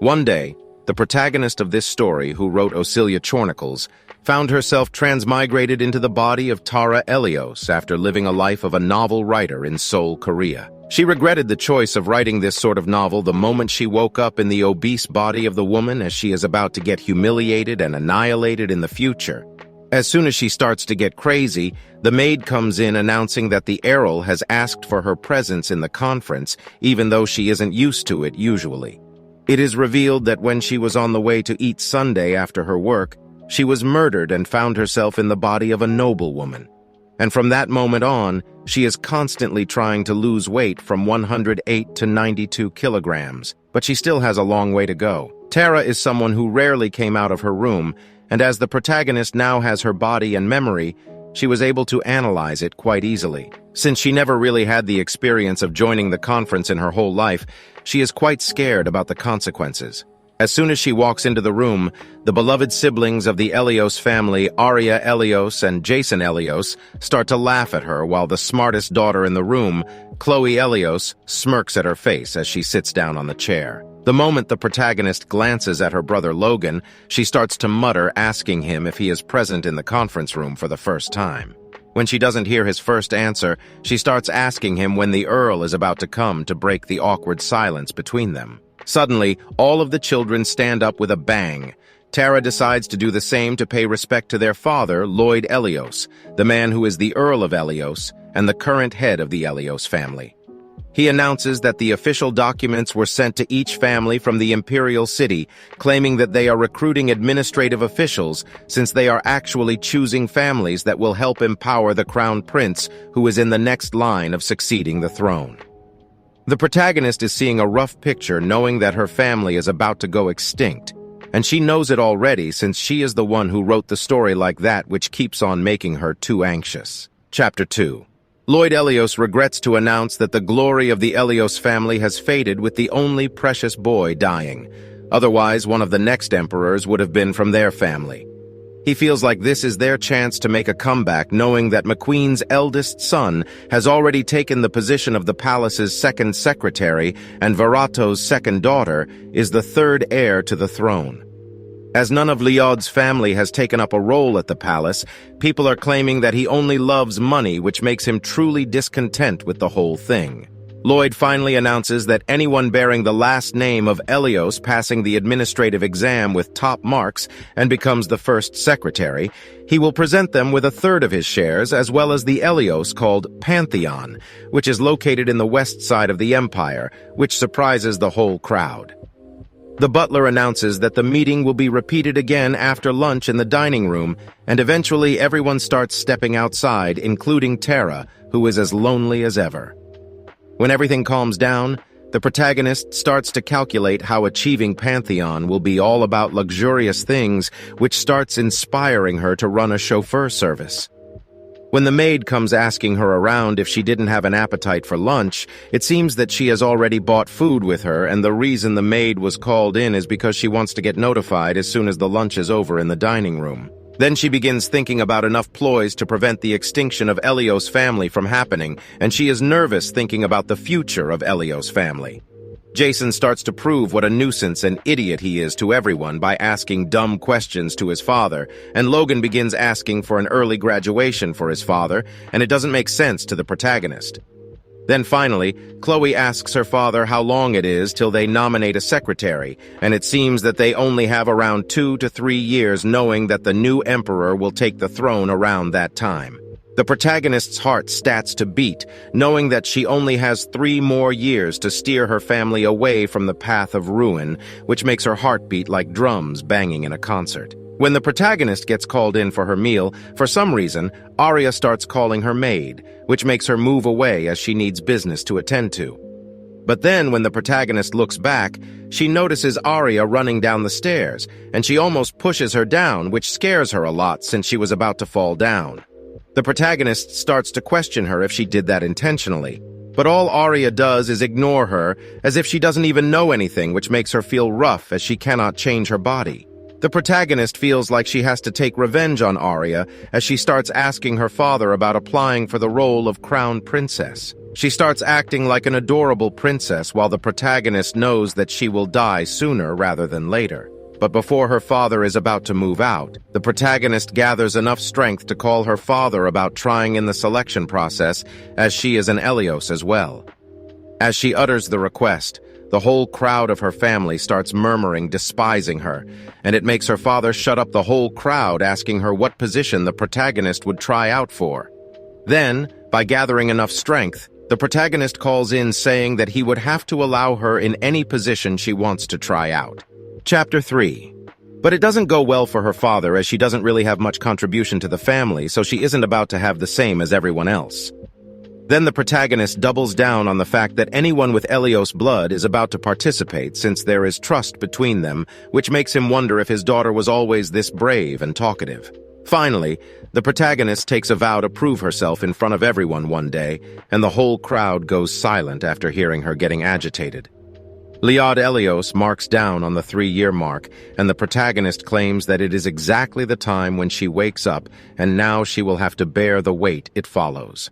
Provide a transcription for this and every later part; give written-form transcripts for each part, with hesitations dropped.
One day, the protagonist of this story, who wrote Ocilia Chornicles, found herself transmigrated into the body of Tara Elios after living a life of a novel writer in Seoul, Korea. She regretted the choice of writing this sort of novel the moment she woke up in the obese body of the woman as she is about to get humiliated and annihilated in the future. As soon as she starts to get crazy, the maid comes in announcing that the Earl has asked for her presence in the conference, even though she isn't used to it usually. It is revealed that when she was on the way to eat Sunday after her work, she was murdered and found herself in the body of a noblewoman. And from that moment on, she is constantly trying to lose weight from 108 to 92 kilograms, but she still has a long way to go. Tara is someone who rarely came out of her room, and as the protagonist now has her body and memory, she was able to analyze it quite easily. Since she never really had the experience of joining the conference in her whole life, she is quite scared about the consequences. As soon as she walks into the room, the beloved siblings of the Elios family, Aria Elios and Jason Elios, start to laugh at her while the smartest daughter in the room, Chloe Elios, smirks at her face as she sits down on the chair. The moment the protagonist glances at her brother Logan, she starts to mutter, asking him if he is present in the conference room for the first time. When she doesn't hear his first answer, she starts asking him when the Earl is about to come to break the awkward silence between them. Suddenly, all of the children stand up with a bang. Tara decides to do the same to pay respect to their father, Lloyd Elios, the man who is the Earl of Elios and the current head of the Elios family. He announces that the official documents were sent to each family from the imperial city, claiming that they are recruiting administrative officials since they are actually choosing families that will help empower the crown prince who is in the next line of succeeding the throne. The protagonist is seeing a rough picture knowing that her family is about to go extinct, and she knows it already since she is the one who wrote the story like that, which keeps on making her too anxious. Chapter 2. Lloyd Elios regrets to announce that the glory of the Elios family has faded with the only precious boy dying. Otherwise, one of the next emperors would have been from their family. He feels like this is their chance to make a comeback, knowing that McQueen's eldest son has already taken the position of the palace's second secretary, and Verato's second daughter is the third heir to the throne. As none of Lloyd's family has taken up a role at the palace, people are claiming that he only loves money, which makes him truly discontent with the whole thing. Lloyd finally announces that anyone bearing the last name of Elios passing the administrative exam with top marks and becomes the first secretary, he will present them with a third of his shares, as well as the Elios called Pantheon, which is located in the west side of the empire, which surprises the whole crowd. The butler announces that the meeting will be repeated again after lunch in the dining room, and eventually everyone starts stepping outside, including Tara, who is as lonely as ever. When everything calms down, the protagonist starts to calculate how achieving Pantheon will be all about luxurious things, which starts inspiring her to run a chauffeur service. When the maid comes asking her around if she didn't have an appetite for lunch, it seems that she has already bought food with her, and the reason the maid was called in is because she wants to get notified as soon as the lunch is over in the dining room. Then she begins thinking about enough ploys to prevent the extinction of Elios' family from happening, and she is nervous thinking about the future of Elios' family. Jason starts to prove what a nuisance and idiot he is to everyone by asking dumb questions to his father, and Logan begins asking for an early graduation for his father, and it doesn't make sense to the protagonist. Then finally, Chloe asks her father how long it is till they nominate a secretary, and it seems that they only have around 2 to 3 years, knowing that the new emperor will take the throne around that time. The protagonist's heart starts to beat, knowing that she only has 3 more years to steer her family away from the path of ruin, which makes her heart beat like drums banging in a concert. When the protagonist gets called in for her meal, for some reason, Aria starts calling her maid, which makes her move away as she needs business to attend to. But then, when the protagonist looks back, she notices Aria running down the stairs, and she almost pushes her down, which scares her a lot since she was about to fall down. The protagonist starts to question her if she did that intentionally, but all Aria does is ignore her, as if she doesn't even know anything, which makes her feel rough as she cannot change her body. The protagonist feels like she has to take revenge on Aria as she starts asking her father about applying for the role of crown princess. She starts acting like an adorable princess while the protagonist knows that she will die sooner rather than later. But before her father is about to move out, the protagonist gathers enough strength to call her father about trying in the selection process, as she is an Elios as well. As she utters the request, the whole crowd of her family starts murmuring, despising her, and it makes her father shut up the whole crowd, asking her what position the protagonist would try out for. Then, by gathering enough strength, the protagonist calls in saying that he would have to allow her in any position she wants to try out. Chapter 3. But it doesn't go well for her father, as she doesn't really have much contribution to the family, so she isn't about to have the same as everyone else. Then the protagonist doubles down on the fact that anyone with Elios blood is about to participate, since there is trust between them, which makes him wonder if his daughter was always this brave and talkative. Finally, the protagonist takes a vow to prove herself in front of everyone one day, and the whole crowd goes silent after hearing her getting agitated. Liad Elios marks down on the 3-year mark, and the protagonist claims that it is exactly the time when she wakes up, and now she will have to bear the weight it follows.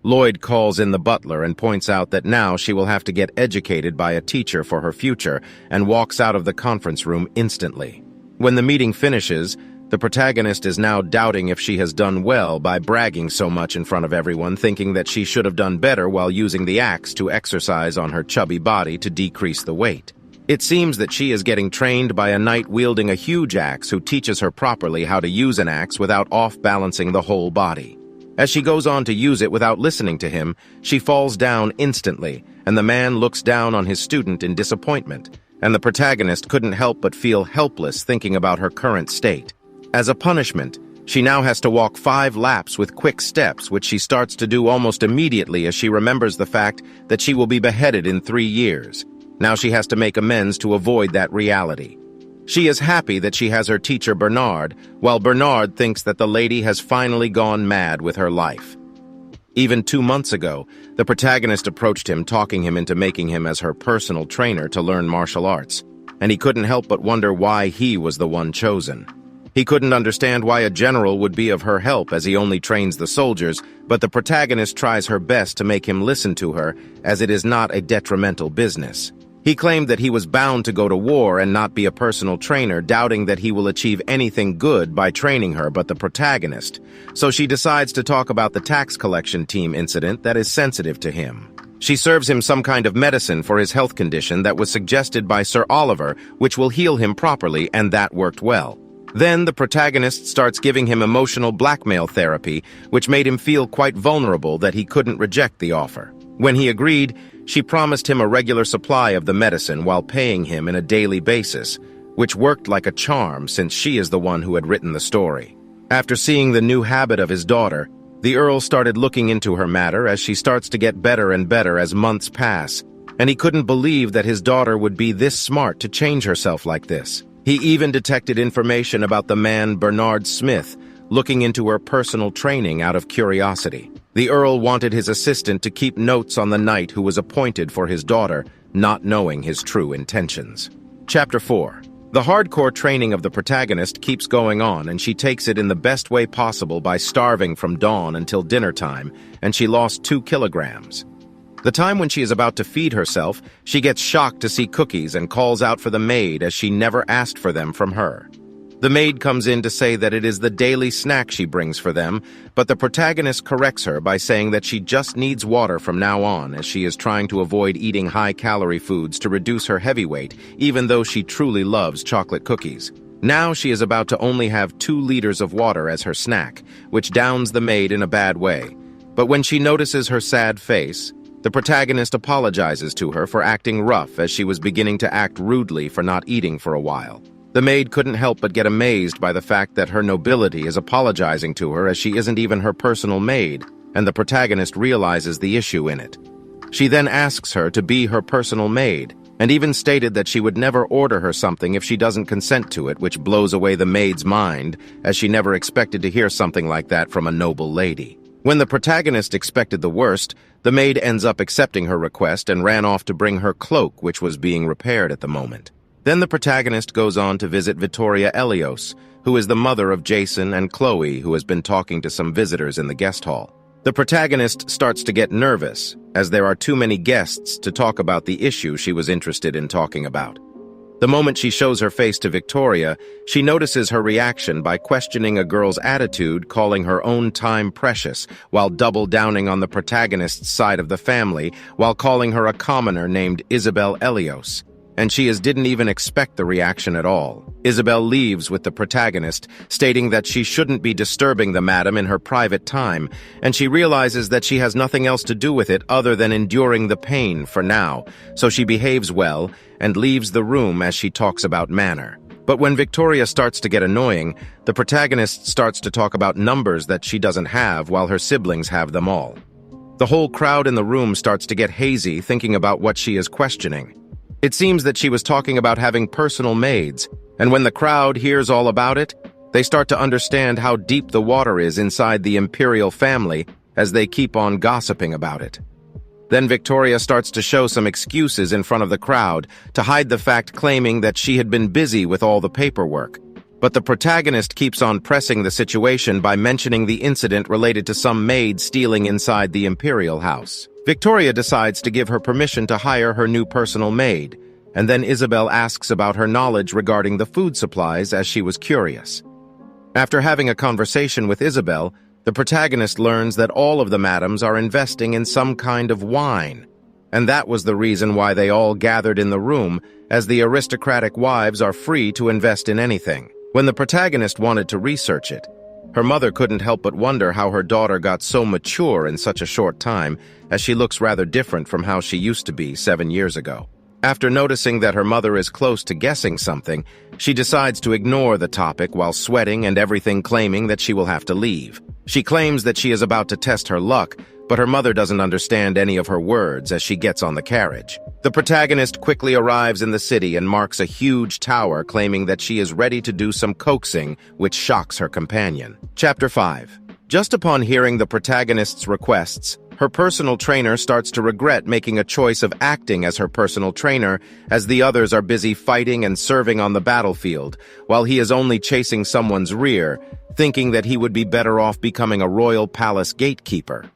Lloyd calls in the butler and points out that now she will have to get educated by a teacher for her future, and walks out of the conference room instantly. When the meeting finishes, the protagonist is now doubting if she has done well by bragging so much in front of everyone, thinking that she should have done better while using the axe to exercise on her chubby body to decrease the weight. It seems that she is getting trained by a knight wielding a huge axe who teaches her properly how to use an axe without off-balancing the whole body. As she goes on to use it without listening to him, she falls down instantly, and the man looks down on his student in disappointment, and the protagonist couldn't help but feel helpless thinking about her current state. As a punishment, she now has to walk 5 laps with quick steps, which she starts to do almost immediately as she remembers the fact that she will be beheaded in 3 years. Now she has to make amends to avoid that reality. She is happy that she has her teacher Bernard, while Bernard thinks that the lady has finally gone mad with her life. Even 2 months ago, the protagonist approached him, talking him into making him as her personal trainer to learn martial arts, and he couldn't help but wonder why he was the one chosen. He couldn't understand why a general would be of her help, as he only trains the soldiers, but the protagonist tries her best to make him listen to her, as it is not a detrimental business. He claimed that he was bound to go to war and not be a personal trainer, doubting that he will achieve anything good by training her but the protagonist. So she decides to talk about the tax collection team incident that is sensitive to him. She serves him some kind of medicine for his health condition that was suggested by Sir Oliver, which will heal him properly, and that worked well. Then the protagonist starts giving him emotional blackmail therapy, which made him feel quite vulnerable that he couldn't reject the offer. When he agreed, she promised him a regular supply of the medicine while paying him on a daily basis, which worked like a charm since she is the one who had written the story. After seeing the new habit of his daughter, the Earl started looking into her matter as she starts to get better and better as months pass, and he couldn't believe that his daughter would be this smart to change herself like this. He even detected information about the man Bernard Smith, looking into her personal training out of curiosity. The Earl wanted his assistant to keep notes on the knight who was appointed for his daughter, not knowing his true intentions. Chapter 4. The hardcore training of the protagonist keeps going on, and she takes it in the best way possible by starving from dawn until dinner time, and she lost 2 kilograms. The time when she is about to feed herself, she gets shocked to see cookies and calls out for the maid, as she never asked for them from her. The maid comes in to say that it is the daily snack she brings for them, but the protagonist corrects her by saying that she just needs water from now on, as she is trying to avoid eating high-calorie foods to reduce her heavy weight, even though she truly loves chocolate cookies. Now she is about to only have 2 liters of water as her snack, which downs the maid in a bad way. But when she notices her sad face, the protagonist apologizes to her for acting rough, as she was beginning to act rudely for not eating for a while. The maid couldn't help but get amazed by the fact that her nobility is apologizing to her, as she isn't even her personal maid, and the protagonist realizes the issue in it. She then asks her to be her personal maid, and even stated that she would never order her something if she doesn't consent to it, which blows away the maid's mind, as she never expected to hear something like that from a noble lady. When the protagonist expected the worst, the maid ends up accepting her request and ran off to bring her cloak, which was being repaired at the moment. Then the protagonist goes on to visit Vittoria Elios, who is the mother of Jason and Chloe, who has been talking to some visitors in the guest hall. The protagonist starts to get nervous, as there are too many guests to talk about the issue she was interested in talking about. The moment she shows her face to Victoria, she notices her reaction by questioning a girl's attitude, calling her own time precious, while double-downing on the protagonist's side of the family, while calling her a commoner named Isabel Elios. And she didn't even expect the reaction at all. Isabel leaves with the protagonist, stating that she shouldn't be disturbing the madam in her private time, and she realizes that she has nothing else to do with it other than enduring the pain for now, so she behaves well and leaves the room as she talks about manner. But when Victoria starts to get annoying, the protagonist starts to talk about numbers that she doesn't have while her siblings have them all. The whole crowd in the room starts to get hazy thinking about what she is questioning. It seems that she was talking about having personal maids, and when the crowd hears all about it, they start to understand how deep the water is inside the imperial family as they keep on gossiping about it. Then Victoria starts to show some excuses in front of the crowd to hide the fact, claiming that she had been busy with all the paperwork. But the protagonist keeps on pressing the situation by mentioning the incident related to some maid stealing inside the imperial house. Victoria decides to give her permission to hire her new personal maid, and then Isabel asks about her knowledge regarding the food supplies as she was curious. After having a conversation with Isabel, the protagonist learns that all of the madams are investing in some kind of wine, and that was the reason why they all gathered in the room, as the aristocratic wives are free to invest in anything. When the protagonist wanted to research it, her mother couldn't help but wonder how her daughter got so mature in such a short time, as she looks rather different from how she used to be 7 years ago. After noticing that her mother is close to guessing something, she decides to ignore the topic while sweating and everything, claiming that she will have to leave. She claims that she is about to test her luck, but her mother doesn't understand any of her words as she gets on the carriage. The protagonist quickly arrives in the city and marks a huge tower, claiming that she is ready to do some coaxing, which shocks her companion. Chapter 5. Just upon hearing the protagonist's requests, her personal trainer starts to regret making a choice of acting as her personal trainer, as the others are busy fighting and serving on the battlefield, while he is only chasing someone's rear, thinking that he would be better off becoming a royal palace gatekeeper.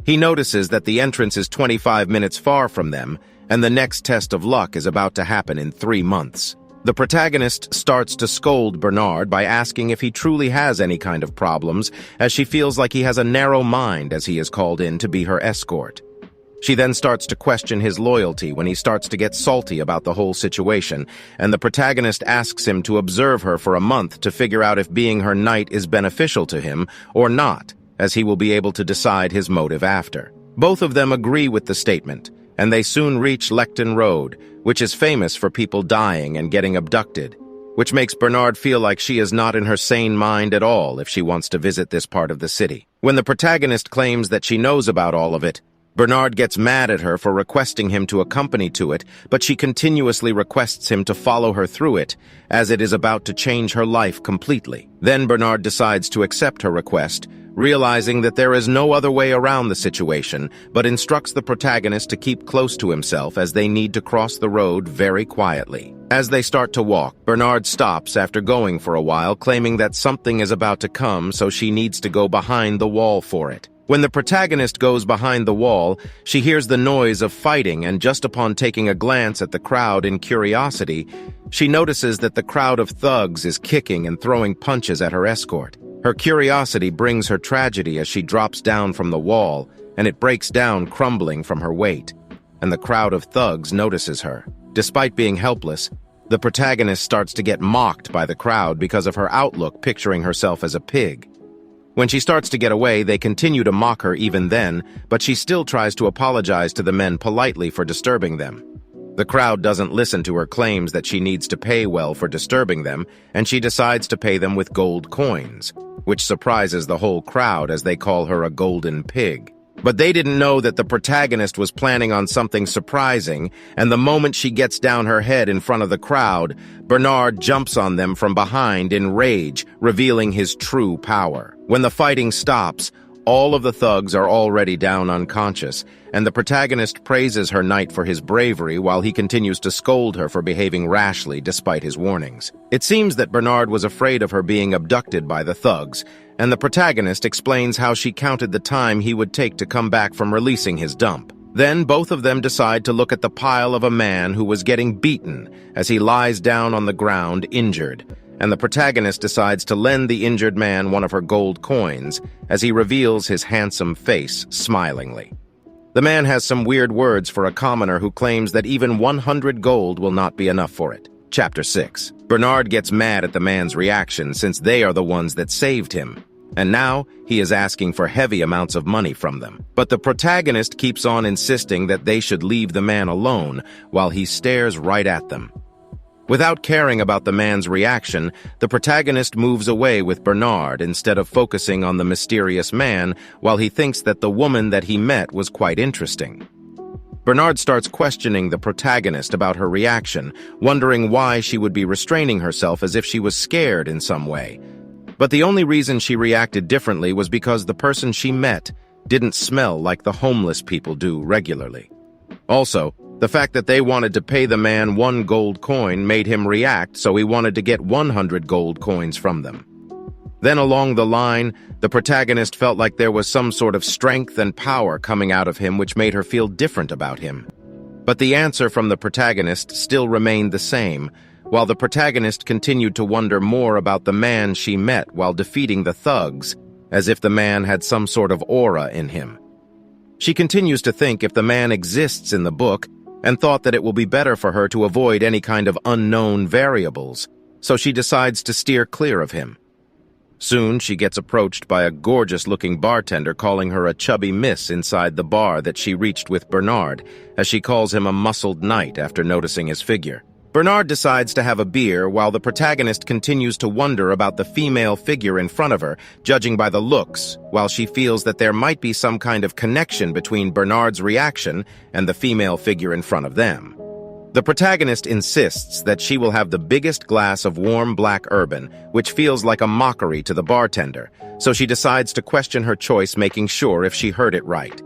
He notices that the entrance is 25 minutes far from them, and the next test of luck is about to happen in 3 months. The protagonist starts to scold Bernard by asking if he truly has any kind of problems, as she feels like he has a narrow mind as he is called in to be her escort. She then starts to question his loyalty when he starts to get salty about the whole situation, and the protagonist asks him to observe her for a month to figure out if being her knight is beneficial to him or not, as he will be able to decide his motive after. Both of them agree with the statement, and they soon reach Lectin Road, which is famous for people dying and getting abducted, which makes Bernard feel like she is not in her sane mind at all if she wants to visit this part of the city. When the protagonist claims that she knows about all of it, Bernard gets mad at her for requesting him to accompany to it, but she continuously requests him to follow her through it, as it is about to change her life completely. Then Bernard decides to accept her request, realizing that there is no other way around the situation, but instructs the protagonist to keep close to himself as they need to cross the road very quietly. As they start to walk, Bernard stops after going for a while, claiming that something is about to come, so she needs to go behind the wall for it. When the protagonist goes behind the wall, she hears the noise of fighting, and just upon taking a glance at the crowd in curiosity, she notices that the crowd of thugs is kicking and throwing punches at her escort. Her curiosity brings her tragedy as she drops down from the wall, and it breaks down, crumbling from her weight, and the crowd of thugs notices her. Despite being helpless, the protagonist starts to get mocked by the crowd because of her outlook, picturing herself as a pig. When she starts to get away, they continue to mock her even then, but she still tries to apologize to the men politely for disturbing them. The crowd doesn't listen to her claims that she needs to pay well for disturbing them, and she decides to pay them with gold coins, which surprises the whole crowd as they call her a golden pig. But they didn't know that the protagonist was planning on something surprising, and the moment she gets down her head in front of the crowd, Bernard jumps on them from behind in rage, revealing his true power. When the fighting stops, All of the thugs are already down unconscious, and the protagonist praises her knight for his bravery while he continues to scold her for behaving rashly despite his warnings. It seems that Bernard was afraid of her being abducted by the thugs, and the protagonist explains how she counted the time he would take to come back from releasing his dump. Then both of them decide to look at the pile of a man who was getting beaten as he lies down on the ground injured, and the protagonist decides to lend the injured man one of her gold coins as he reveals his handsome face smilingly. The man has some weird words for a commoner who claims that even 100 gold will not be enough for it. Chapter 6. Bernard gets mad at the man's reaction since they are the ones that saved him, and now he is asking for heavy amounts of money from them. But the protagonist keeps on insisting that they should leave the man alone while he stares right at them. Without caring about the man's reaction, the protagonist moves away with Bernard instead of focusing on the mysterious man while he thinks that the woman that he met was quite interesting. Bernard starts questioning the protagonist about her reaction, wondering why she would be restraining herself as if she was scared in some way. But the only reason she reacted differently was because the person she met didn't smell like the homeless people do regularly. Also, the fact that they wanted to pay the man 1 gold coin made him react, so he wanted to get 100 gold coins from them. Then along the line, the protagonist felt like there was some sort of strength and power coming out of him which made her feel different about him. But the answer from the protagonist still remained the same, while the protagonist continued to wonder more about the man she met while defeating the thugs, as if the man had some sort of aura in him. She continues to think if the man exists in the book, and thought that it will be better for her to avoid any kind of unknown variables, so she decides to steer clear of him. Soon she gets approached by a gorgeous-looking bartender calling her a chubby miss inside the bar that she reached with Bernard, as she calls him a muscled knight after noticing his figure. Bernard decides to have a beer while the protagonist continues to wonder about the female figure in front of her, judging by the looks, while she feels that there might be some kind of connection between Bernard's reaction and the female figure in front of them. The protagonist insists that she will have the biggest glass of warm black urban, which feels like a mockery to the bartender, so she decides to question her choice, making sure if she heard it right.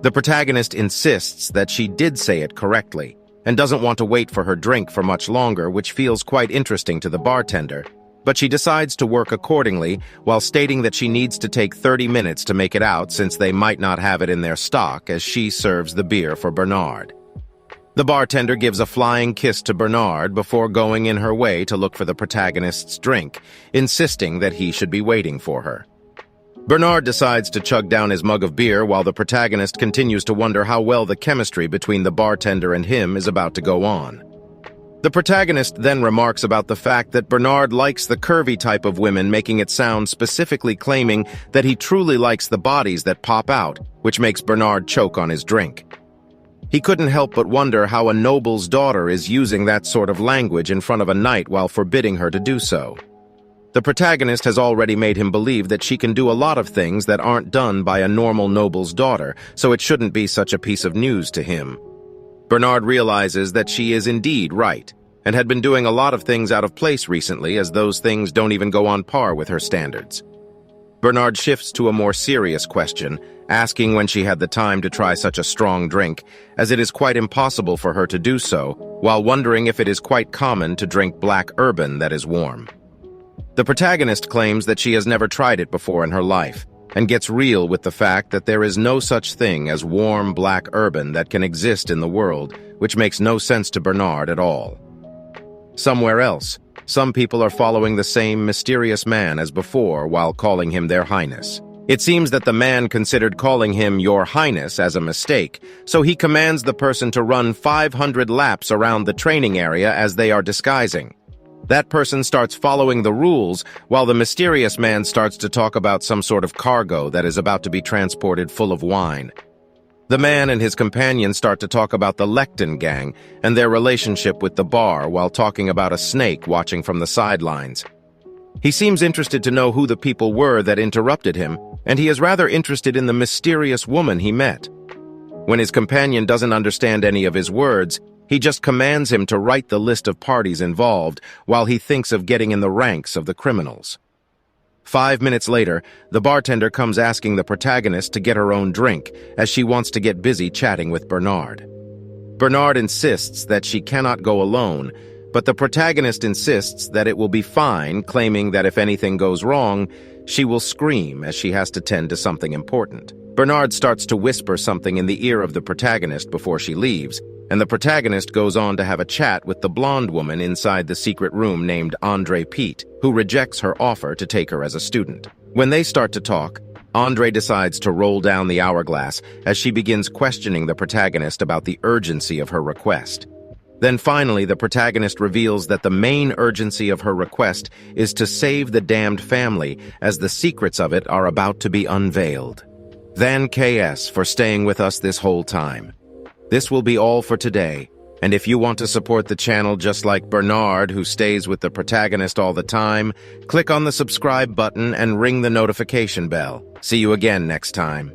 The protagonist insists that she did say it correctly, and doesn't want to wait for her drink for much longer, which feels quite interesting to the bartender, but she decides to work accordingly while stating that she needs to take 30 minutes to make it out since they might not have it in their stock as she serves the beer for Bernard. The bartender gives a flying kiss to Bernard before going in her way to look for the protagonist's drink, insisting that he should be waiting for her. Bernard decides to chug down his mug of beer while the protagonist continues to wonder how well the chemistry between the bartender and him is about to go on. The protagonist then remarks about the fact that Bernard likes the curvy type of women, making it sound specifically claiming that he truly likes the bodies that pop out, which makes Bernard choke on his drink. He couldn't help but wonder how a noble's daughter is using that sort of language in front of a knight while forbidding her to do so. The protagonist has already made him believe that she can do a lot of things that aren't done by a normal noble's daughter, so it shouldn't be such a piece of news to him. Bernard realizes that she is indeed right, and had been doing a lot of things out of place recently, as those things don't even go on par with her standards. Bernard shifts to a more serious question, asking when she had the time to try such a strong drink, as it is quite impossible for her to do so, while wondering if it is quite common to drink black urban that is warm. The protagonist claims that she has never tried it before in her life, and gets real with the fact that there is no such thing as warm black urban that can exist in the world, which makes no sense to Bernard at all. Somewhere else, some people are following the same mysterious man as before while calling him their highness. It seems that the man considered calling him your highness as a mistake, so he commands the person to run 500 laps around the training area as they are disguising. That person starts following the rules, while the mysterious man starts to talk about some sort of cargo that is about to be transported full of wine. The man and his companion start to talk about the Lectin gang and their relationship with the bar while talking about a snake watching from the sidelines. He seems interested to know who the people were that interrupted him, and he is rather interested in the mysterious woman he met. When his companion doesn't understand any of his words, he just commands him to write the list of parties involved while he thinks of getting in the ranks of the criminals. 5 minutes later, the bartender comes asking the protagonist to get her own drink, as she wants to get busy chatting with Bernard. Bernard insists that she cannot go alone, but the protagonist insists that it will be fine, claiming that if anything goes wrong, she will scream as she has to tend to something important. Bernard starts to whisper something in the ear of the protagonist before she leaves, and the protagonist goes on to have a chat with the blonde woman inside the secret room named Andre Pete, who rejects her offer to take her as a student. When they start to talk, Andre decides to roll down the hourglass as she begins questioning the protagonist about the urgency of her request. Then finally, the protagonist reveals that the main urgency of her request is to save the damned family, as the secrets of it are about to be unveiled. Than KS for staying with us this whole time. This will be all for today, and if you want to support the channel just like Bernard, who stays with the protagonist all the time, click on the subscribe button and ring the notification bell. See you again next time.